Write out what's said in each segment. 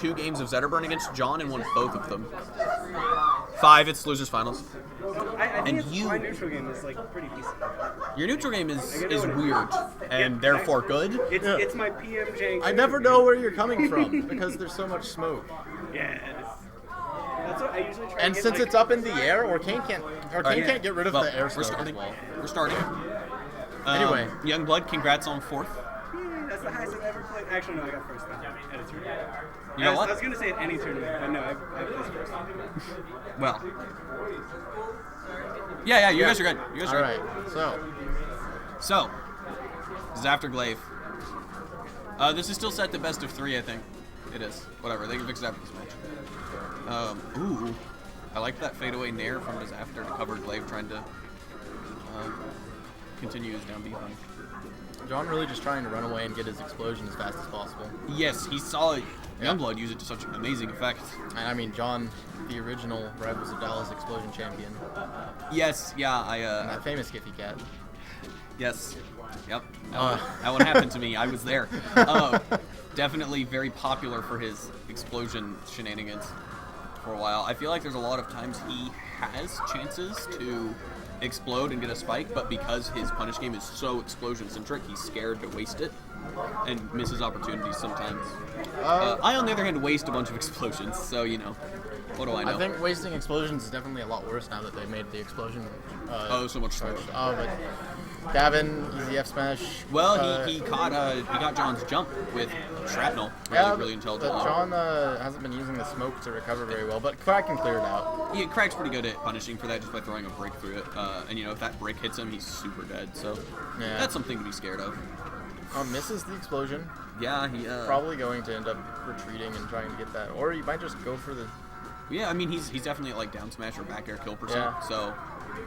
2 games of Zetterburn against John and won both of them. 5, it's losers finals. I think my neutral game is like pretty decent. Your neutral game is weird and therefore good. It's my PMJ. I never know where you're coming from because there's so much smoke. Yeah. That's what I usually try. And since it's up in the air, Orkane can't get rid of the air smoke as well. We're starting. Anyway, Youngblood, congrats on 4th. That's the highest I've ever played. Actually, no, I got first at a tournament. You know what? I was going to say at any tournament, but no, I placed first. Well. Yeah, you guys are good. You guys are good. Alright, So, Disafter Glaive. This is still set to best of 3, I think. It is. Whatever, they can fix it after this match. Ooh. I like that fadeaway nair from Disafter to cover Glaive trying to continue his down B hunt. John really just trying to run away and get his explosion as fast as possible. Yes, he saw Youngblood use it to such an amazing effect. And I mean, John, the original Rivals of Dallas Explosion champion. Yes, yeah, and that famous Giphy cat. Yes, yep, that one happened to me. I was there. Definitely very popular for his explosion shenanigans for a while. I feel like there's a lot of times he has chances to explode and get a spike, but because his punish game is so explosion-centric, he's scared to waste it and misses opportunities sometimes. I, on the other hand, waste a bunch of explosions, so, you know, what do I know? I think wasting explosions is definitely a lot worse now that they made the explosion so much slower. But Gavin, easy F smash. Well, he got John's jump with shrapnel really intelligently. But John hasn't been using the smoke to recover very well, but Crack can clear it out. Yeah, Crack's pretty good at punishing for that just by throwing a brick through it. And you know, if that brick hits him, he's super dead. So that's something to be scared of. Misses the explosion. Yeah, he probably going to end up retreating and trying to get that, or you might just go for the. Yeah, I mean he's definitely at like down smash or back air kill percent. Yeah. So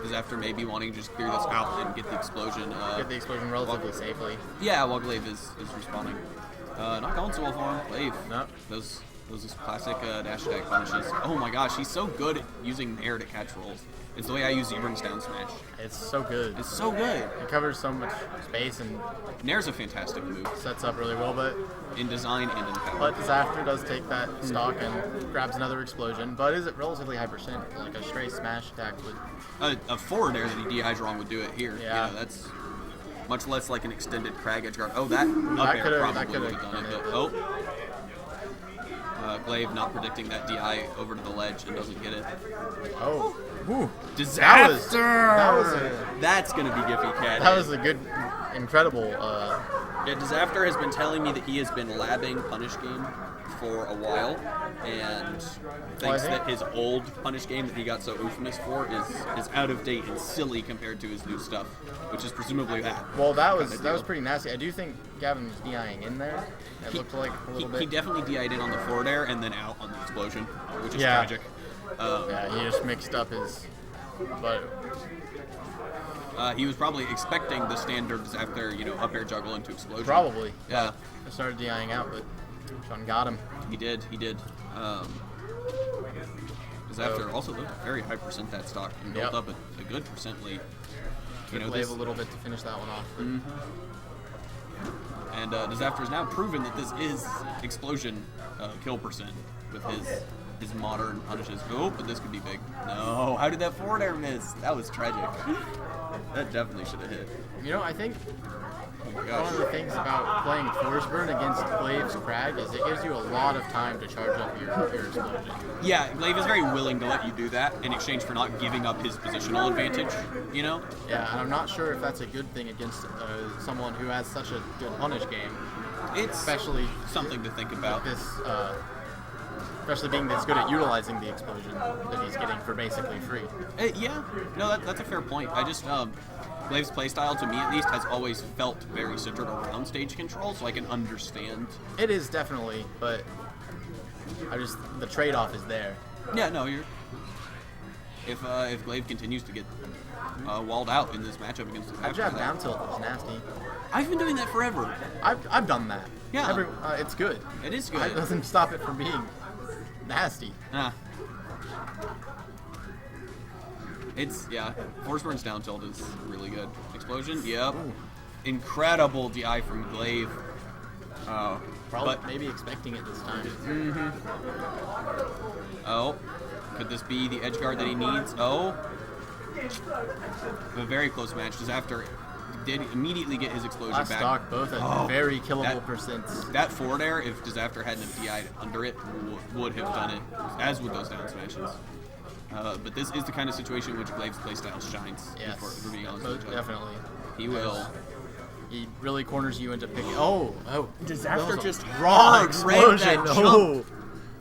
Disafter maybe wanting to just clear this out and get the explosion. Get the explosion relatively safely. Yeah, while Glaive is respawning. Not going so well for him. Glaive. No. Those classic dash attack punishes. Oh my gosh, he's so good at using air to catch rolls. It's the way I use Zebrin's down smash. It's so good. It's so good. It covers so much space and Nair's a fantastic move. Sets up really well, but in design and in power. But Disafter does take that stock and grabs another explosion, but is it relatively high percent? Like a straight smash attack would. A forward air that he DI'd wrong would do it here. Yeah. You know, that's much less like an extended Crag edge guard. Oh, that up air probably would have done it. But, Glaive not predicting that DI over to the ledge and doesn't get it. Oh. Ooh. Disafter! That's going to be Giphy Cat. That was a good, incredible. Yeah, Disafter has been telling me that he has been labbing Punish Game for a while, and thinks that his old Punish Game that he got so infamous for is out of date and silly compared to his new stuff, which is presumably that. Well, that was pretty nasty. I do think Gavin was DIing in there. It looked like a little bit. He definitely DI'd in on the forward air and then out on the explosion, which is tragic. He just mixed up his. But he was probably expecting the standard Disafter, up air juggle into explosion. Probably. Yeah. I started DIing out, but Sean got him. He did. Disafter also looked very high percent that stock and built up a good percent lead. Glaive a little bit to finish that one off. And Disafter has now proven that this is explosion kill percent with his modern punishes. Oh, but this could be big. No, how did that forward air miss? That was tragic. That definitely should have hit. I think one of the things about playing Force Burn against Glaive's Crag is it gives you a lot of time to charge up your explosion. Yeah, Glaive is very willing to let you do that in exchange for not giving up his positional advantage, Yeah, and I'm not sure if that's a good thing against someone who has such a good punish game. It's especially something to think about. Especially being this good at utilizing the explosion that he's getting for basically free. Yeah, no, that's a fair point. I just, Glaive's playstyle, to me at least, has always felt very centered around stage control, so I can understand. It is definitely, but the trade-off is there. Yeah, no, if Glaive continues to get walled out in this matchup against the That jab down tilt was nasty. I've been doing that forever. I've done that. Yeah. It's good. It is good. It doesn't stop it from being nasty. Force Burn's down tilt is really good. Explosion, yep. Ooh. Incredible DI from Glaive. Probably but maybe expecting it this time. oh, could this be the edge guard that he needs? Oh, a very close match. Disafter did immediately get his explosion Last back. stock, both at very killable percents. That forward air, if Disafter hadn't have DI'd under it, would have done it, as would those down smashes. But this is the kind of situation in which Glaive's playstyle shines. Yes, for being honest with you. definitely. He will. He really corners you into picking. Oh, Disafter just wrong read explosion. that Oh.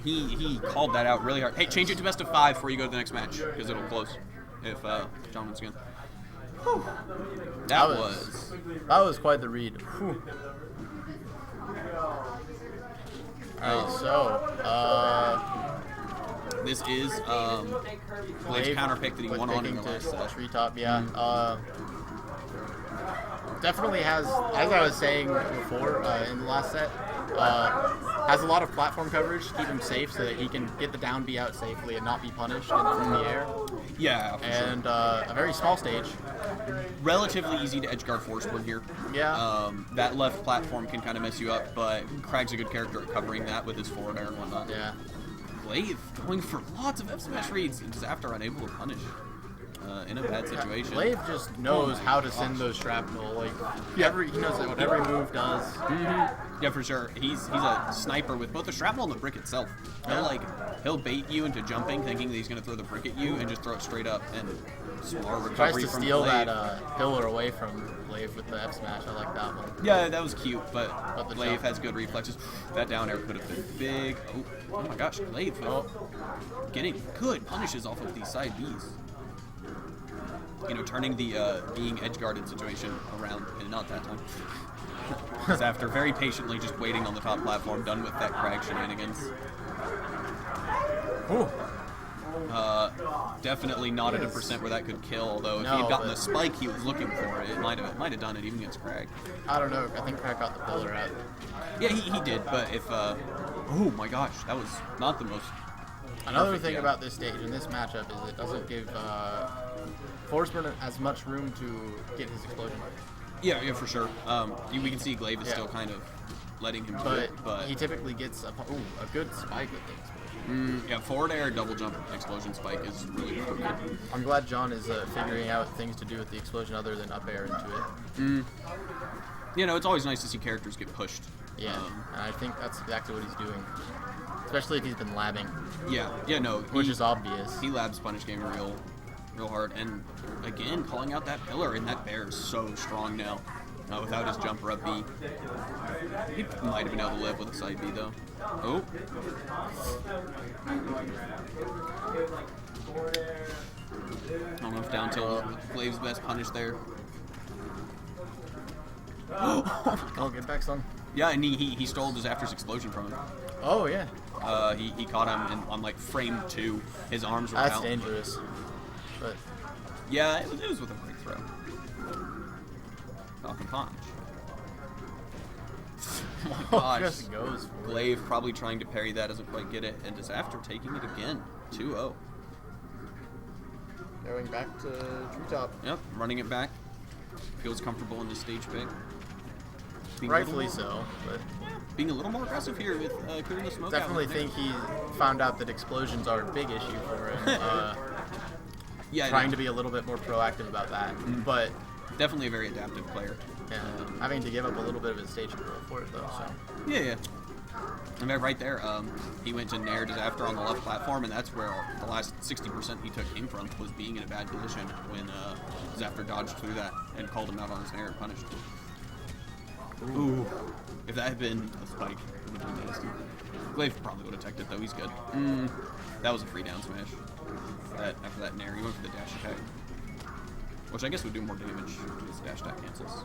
He called that out really hard. Hey, change it to best of 5 before you go to the next match, because it'll close if John wins again. Whew. That was quite the read. Whew. Alright, so this is Glaive's counter pick that he won on in the last set. Treetop, yeah. Definitely has, as I was saying before in the last set, has a lot of platform coverage to keep him safe so that he can get the down B out safely and not be punished from the air. Yeah, for and a very small stage. Relatively easy to edgeguard Forceborn here. Yeah. That left platform can kind of mess you up, but Crag's a good character at covering that with his forward air and whatnot. Yeah. Glaive going for lots of F smash reads, and Disafter unable to punish in a bad situation. Glaive just knows how to send those shrapnel. Like he knows what every move does. Yeah, for sure. He's a sniper with both the shrapnel and the brick itself. He'll bait you into jumping, thinking that he's going to throw the brick at you, and just throw it straight up. And smart recovery tries to from steal Glaive. that pillar away from Glaive with the F smash. I like that one. Yeah, that was cute, but Glaive jump. has good reflexes. That down air could have been big. Oh my gosh, Glaive getting good punishes off of these side Bs. Turning the being edge guarded situation around, and not that time. After very patiently just waiting on the top platform, done with that Crag shenanigans. Ooh. Definitely not at a percent where that could kill, although if he had gotten the spike he was looking for, it might have done it even against Crag. I don't know. I think Crag got the pillar out. Yeah, he did, but if oh my gosh, that was not the most. Another thing about this stage and this matchup is it doesn't give Forceborn as much room to get his explosion. Yeah, for sure. We can see Glaive is still kind of letting him do it, but he typically gets a good spike with the explosion. Yeah, forward air double jump explosion spike is really good. I'm glad John is figuring out things to do with the explosion other than up air into it. It's always nice to see characters get pushed. Yeah, and I think that's exactly what he's doing. Especially if he's been labbing. Which is obvious. He labs punish game real hard, and again calling out that pillar, and that bear is so strong now. Without his jumper up B, he might have been able to live with a side B though. Oh. I don't know if down tilt was Glaive's best punish there. Oh, get back, son. Yeah, and he stole Disafter's explosion from him. Oh, yeah. He caught him on like frame 2. His arms were out. That's dangerous. But yeah, it was with a break throw. Falcon punch. Oh my gosh. just goes for Glaive probably trying to parry that, doesn't quite get it, and Disafter taking it again. 2-0. Going back to Treetop. Yep, running it back. Feels comfortable in this stage pick. Rightfully so, but being a little more aggressive here with clearing the smoke out. Definitely think he found out that explosions are a big issue for him. Trying to be a little bit more proactive about that, but definitely a very adaptive player. Yeah, having to give up a little bit of his stage control for it though. So yeah. And right there, he went to Nair Disafter on the left platform, and that's where the last 60% he took came from, was being in a bad position when Disafter dodged through that and called him out on his Nair and punished him. Ooh. If that had been a spike, it would have been nasty. Glaive probably would have teched it, though. He's good. That was a free down smash. After that Nair, he went for the dash attack. Which I guess would do more damage if his dash attack cancels.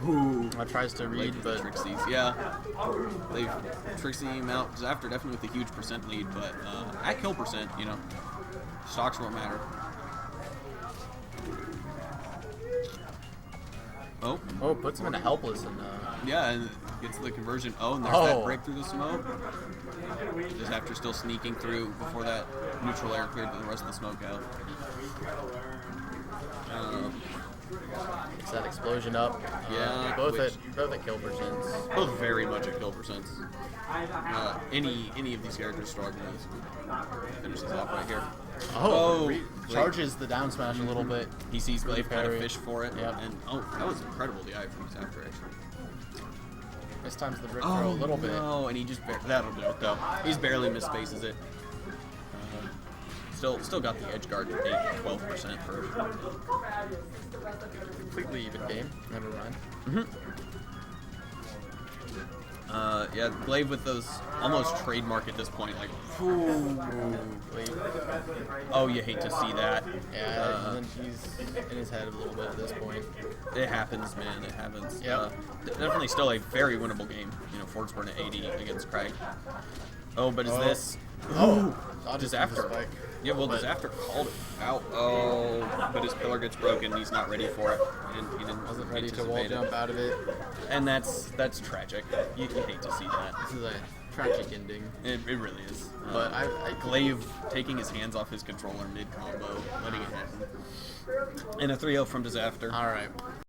Ooh. Tries to read, but Trixies, yeah. They've Trixie him out. Disafter definitely with a huge percent lead, but at kill percent, stocks won't matter. Oh, puts him into helpless and yeah, and gets the conversion. Oh, and there's that break through the smoke. Disafter still sneaking through before that neutral air cleared the rest of the smoke out. Gets that explosion up. Yeah, both which- at kill percents. Both very much at kill percents. Any of these characters struggling finishes off right here. Charges the down smash a little bit. He sees Glaive kind of Parry. fish for it. Yep. And that was incredible. The eye from Disafter actually. This time's the brick throw a little bit. No, and he just that'll do it though. He's barely misfaces it. Still got the edge guard at 12% for. Completely even game. Never mind. Yeah, Glaive with those almost trademark at this point. Like, oh, you hate to see that. Yeah, and then he's in his head a little bit at this point. It happens, man. It happens. Yep. Definitely still a very winnable game. You know, Forksburn at 80 against Craig. Oh, but is this? Disafter. Yeah, well, Disafter called it out. Oh, but his pillar gets broken. He's not ready for it. He didn't Wasn't ready to wall anticipate jump it. out of it. And that's tragic. You hate to see that. This is a tragic ending. It really is. But I Glaive taking his hands off his controller mid combo, letting it happen. And a 3-0 from Disafter. All right.